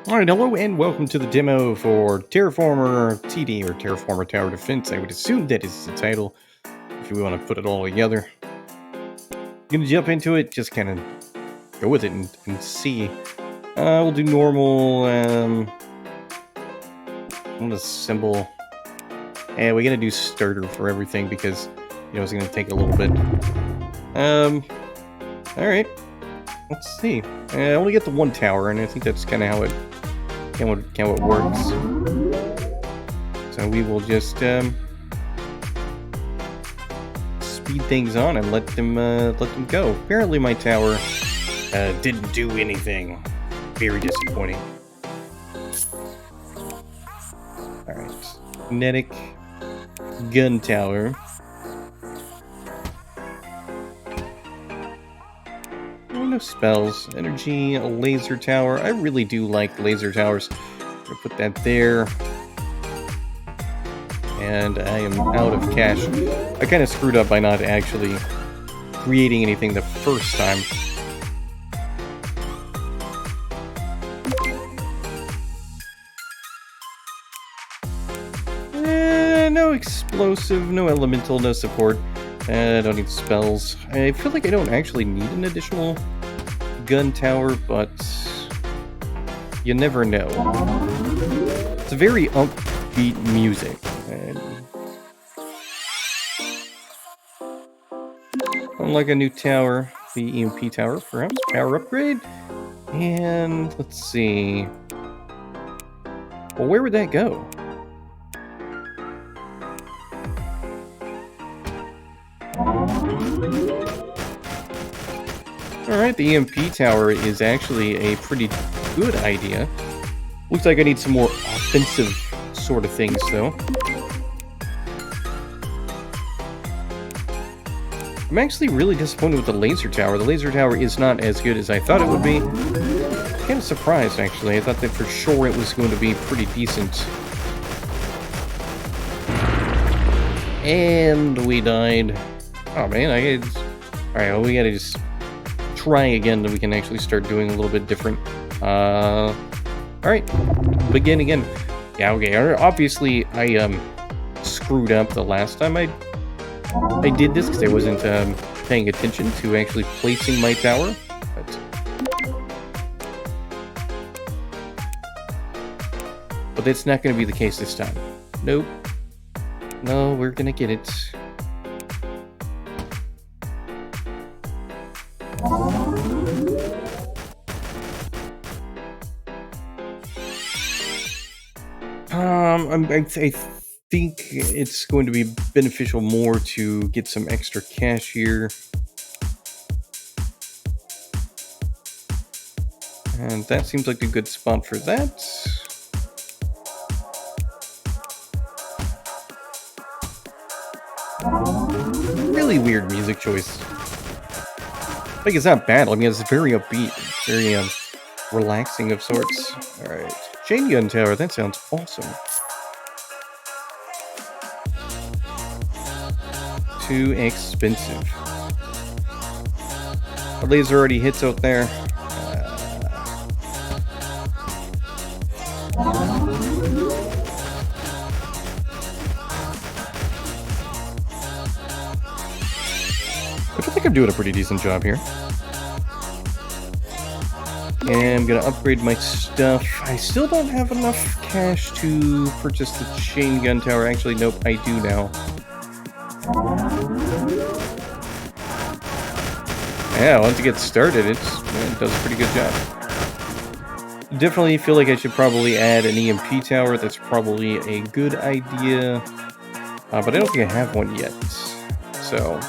Alright, hello and welcome to the demo for Terrorformer TD, or Terrorformer Tower Defense. I would assume that is the title, if we want to put it all together. Gonna jump into it, just kind of go with it and see. We'll do normal, we'll assemble. And we're gonna do starter for everything because, it's gonna take a little bit. Alright, let's see. I only get the one tower, and I think that's kind of how it works. So we will just speed things on and let them go. Apparently my tower didn't do anything. Very disappointing. Alright. Kinetic gun tower. No spells. Energy, a laser tower. I really do like laser towers. I'm gonna put that there. And I am out of cash. I kind of screwed up by not actually creating anything the first time. No explosive, no elemental, no support. I don't need spells. I feel like I don't actually need an additional gun tower, but you never know. It's a very upbeat music. And unlike a new tower, the EMP tower, perhaps power upgrade. And let's see. Well, where would that go? Alright, the EMP tower is actually a pretty good idea. Looks like I need some more offensive sort of things, though. I'm actually really disappointed with the laser tower. The laser tower is not as good as I thought it would be. Kind of surprised, actually. I thought that for sure it was going to be pretty decent. And we died. Oh man, alright, well, we gotta just try again, then we can actually start doing a little bit different. Alright, begin again. Yeah, okay, obviously I screwed up the last time I did this because I wasn't paying attention to actually placing my tower. But that's not going to be the case this time. Nope. No, we're gonna get it. I think it's going to be beneficial more to get some extra cash here. And that seems like a good spot for that. Really weird music choice. Like, it's not bad. I mean, it's very upbeat, very relaxing of sorts. Alright. Chain gun tower, that sounds awesome. Too expensive. The laser already hits out there. I think I'm doing a pretty decent job here. And I'm gonna upgrade my stuff. I still don't have enough cash to purchase the chain gun tower. Actually, nope, I do now. Yeah, once it gets started, it does a pretty good job. Definitely feel like I should probably add an EMP tower. That's probably a good idea. But I don't think I have one yet. So...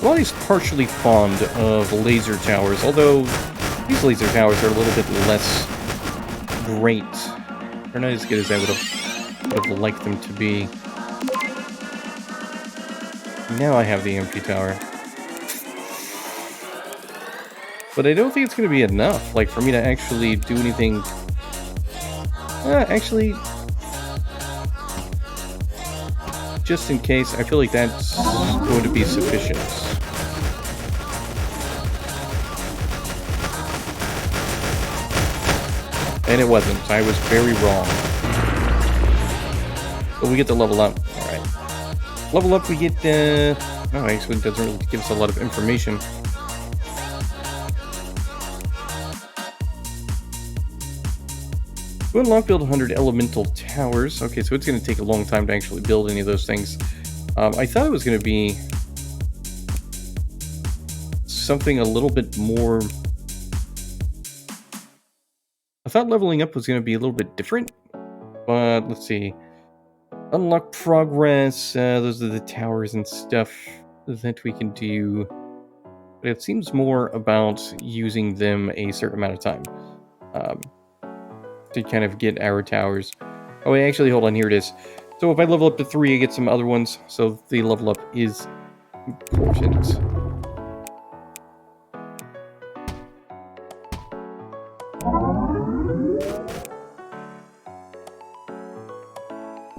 I'm always partially fond of laser towers, although these laser towers are a little bit less great. They're not as good as I would have liked them to be. Now I have the EMP tower. But I don't think it's going to be enough, like, for me to actually do anything... just in case. I feel like that's going to be sufficient. And it wasn't. I was very wrong. But we get to level up. Alright. Level up, we get, oh, actually, it doesn't really give us a lot of information. To unlock, build 100 elemental towers. Okay, so it's going to take a long time to actually build any of those things. I thought it was going to be something a little bit more... I thought leveling up was going to be a little bit different. But, let's see. Unlock progress. Those are the towers and stuff that we can do. But it seems more about using them a certain amount of time. To kind of get our towers. Oh, wait, actually, hold on, here it is. So if I level up to 3, I get some other ones. So the level up is important.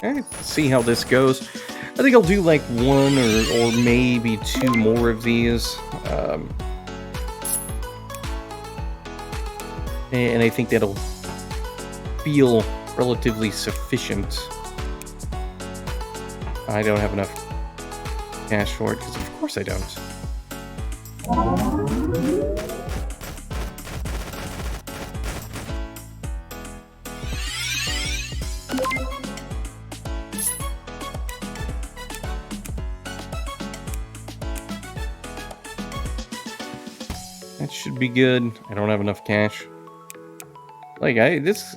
Alright, let's see how this goes. I think I'll do like 1 or maybe 2 more of these. And I think that'll feel relatively sufficient. I don't have enough cash for it, because of course I don't. That should be good. I don't have enough cash. Like, this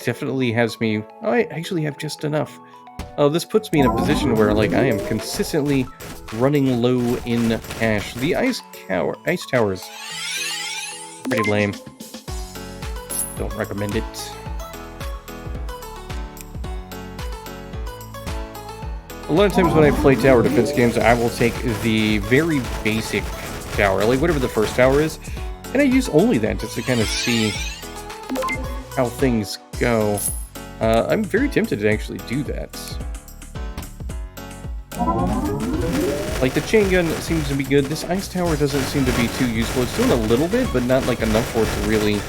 definitely has me... Oh, I actually have just enough. Oh, this puts me in a position where, like, I am consistently running low in cash. The ice tower is pretty lame. Don't recommend it. A lot of times when I play tower defense games, I will take the very basic tower, like whatever the first tower is, and I use only that just to kind of see how things go. I'm very tempted to actually do that. Like, the chain gun seems to be good. This ice tower doesn't seem to be too useful. It's doing a little bit, but not like enough for it to really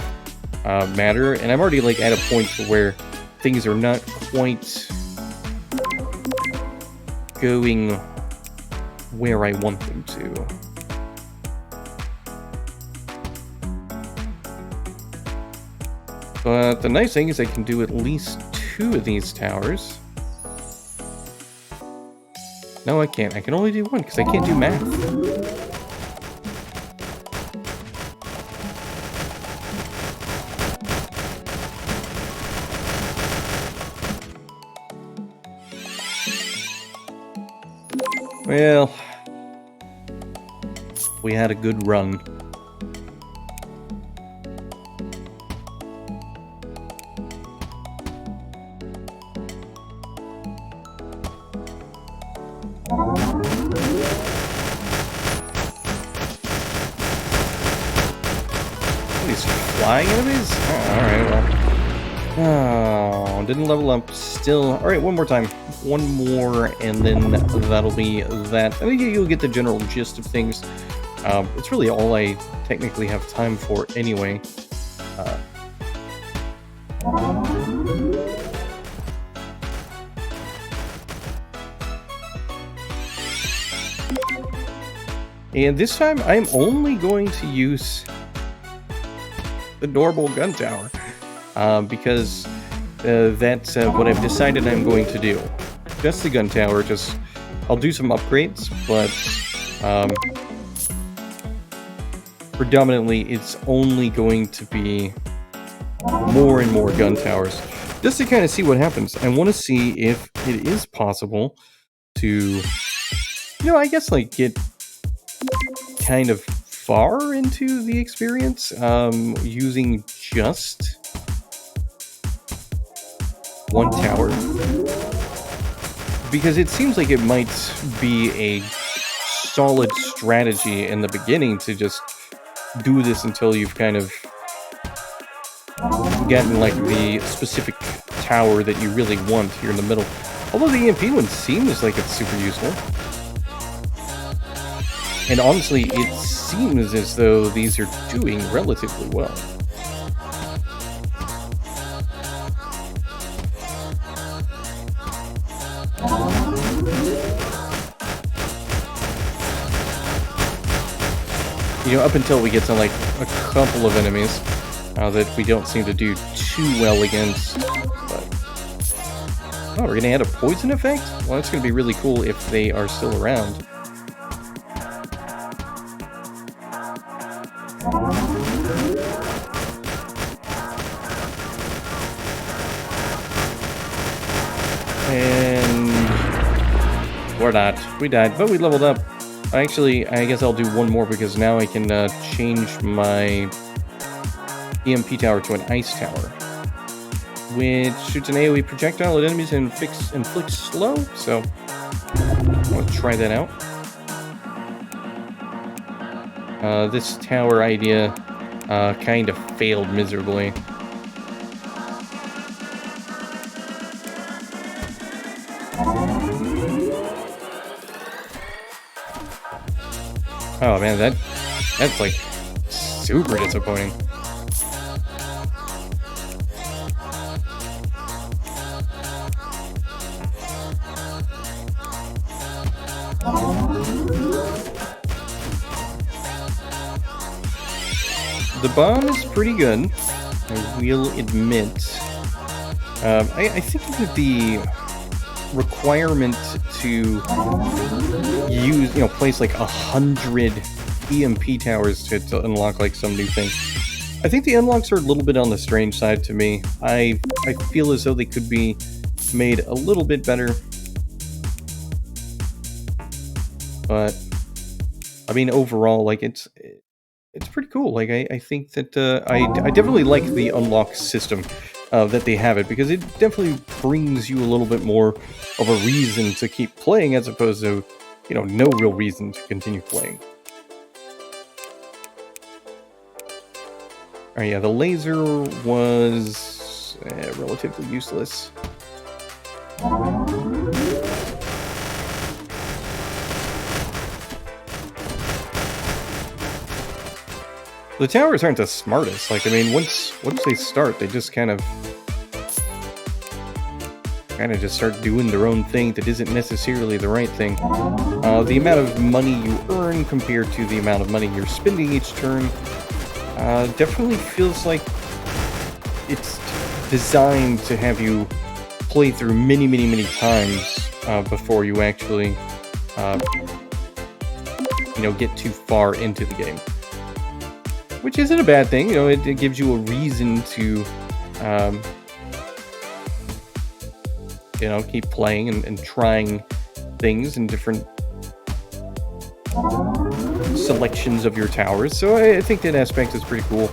matter. And I'm already like at a point where things are not quite going where I want them to. But the nice thing is I can do at least 2 of these towers. No, I can't. I can only do 1 because I can't do math. Well, we had a good run. Flying enemies? Oh, alright, well. Oh, didn't level up. Still. Alright, one more time. 1 more, and then that'll be that. I think you'll get the general gist of things. It's really all I technically have time for anyway. And this time, I'm only going to use the normal gun tower, because that's what I've decided I'm going to do. Just the gun tower, I'll do some upgrades, but predominantly it's only going to be more and more gun towers, just to kind of see what happens. I want to see if it is possible to, I guess, like, get kind of far into the experience using just 1 tower, because it seems like it might be a solid strategy in the beginning to just do this until you've kind of gotten like the specific tower that you really want here in the middle. Although the EMP one seems like it's super useful. And honestly, it seems as though these are doing relatively well. You know, up until we get to like a couple of enemies that we don't seem to do too well against. But oh, we're gonna add a poison effect? Well, that's gonna be really cool if they are still around. And we're not. We died, but we leveled up. Actually, I guess I'll do one more because now I can change my EMP tower to an ice tower, which shoots an AoE projectile at enemies and inflicts slow. So I'll try that out. This tower idea kind of failed miserably. Oh man, that's like super disappointing. The bomb is pretty good, I will admit. I think that the requirement to use, place like 100 EMP towers to unlock like some new thing. I think the unlocks are a little bit on the strange side to me. I feel as though they could be made a little bit better. But I mean, overall, like it's pretty cool. Like I think that I definitely like the unlock system that they have it, because it definitely brings you a little bit more of a reason to keep playing as opposed to, no real reason to continue playing. Alright, yeah, the laser was relatively useless. The towers aren't the smartest. Like, I mean, once they start, they just kind of just start doing their own thing that isn't necessarily the right thing. The amount of money you earn compared to the amount of money you're spending each turn definitely feels like it's designed to have you play through many times before you actually, get too far into the game. Which isn't a bad thing, it gives you a reason to, keep playing and trying things in different selections of your towers. So I think that aspect is pretty cool.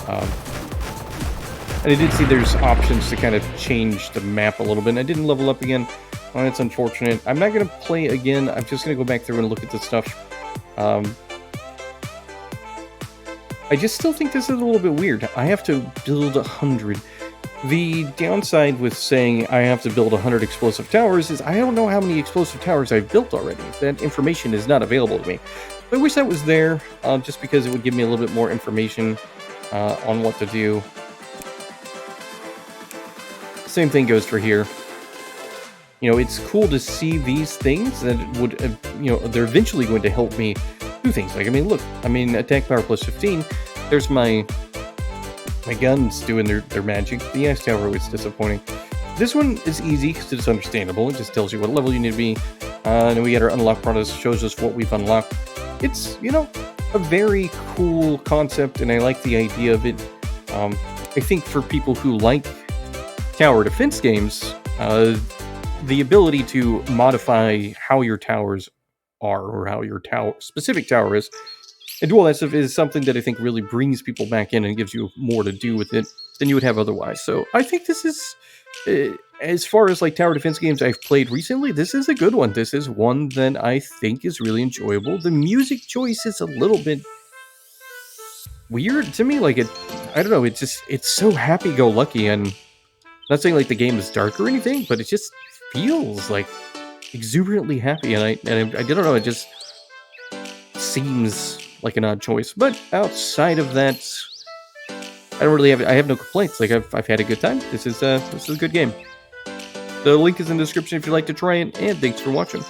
And I did see there's options to kind of change the map a little bit. And I didn't level up again. Well, that's unfortunate. I'm not going to play again. I'm just going to go back through and look at the stuff. I just still think this is a little bit weird. I have to build 100. The downside with saying I have to build 100 explosive towers is I don't know how many explosive towers I've built already. That information is not available to me. I wish that was there, just because it would give me a little bit more information on what to do. Same thing goes for here. It's cool to see these things that would, they're eventually going to help me do things. Like, I mean, look, attack power plus 15. There's my guns doing their magic. The ice tower was disappointing. This one is easy because it's understandable. It just tells you what level you need to be. And then we get our unlock process, shows us what we've unlocked. It's, a very cool concept, and I like the idea of it. I think for people who like tower defense games, the ability to modify how your towers are, or how your specific tower is, and do all that stuff is something that I think really brings people back in and gives you more to do with it than you would have otherwise. So I think this is, as far as like tower defense games I've played recently, this is a good one. This is one that I think is really enjoyable. The music choice is a little bit weird to me. Like, I don't know, it's so happy-go-lucky, and not saying like the game is dark or anything, but it just feels like exuberantly happy, and I don't know, it just seems like an odd choice. But outside of that, I have no complaints. Like I've had a good time. This is a good game. The link is in the description if you'd like to try it, and thanks for watching.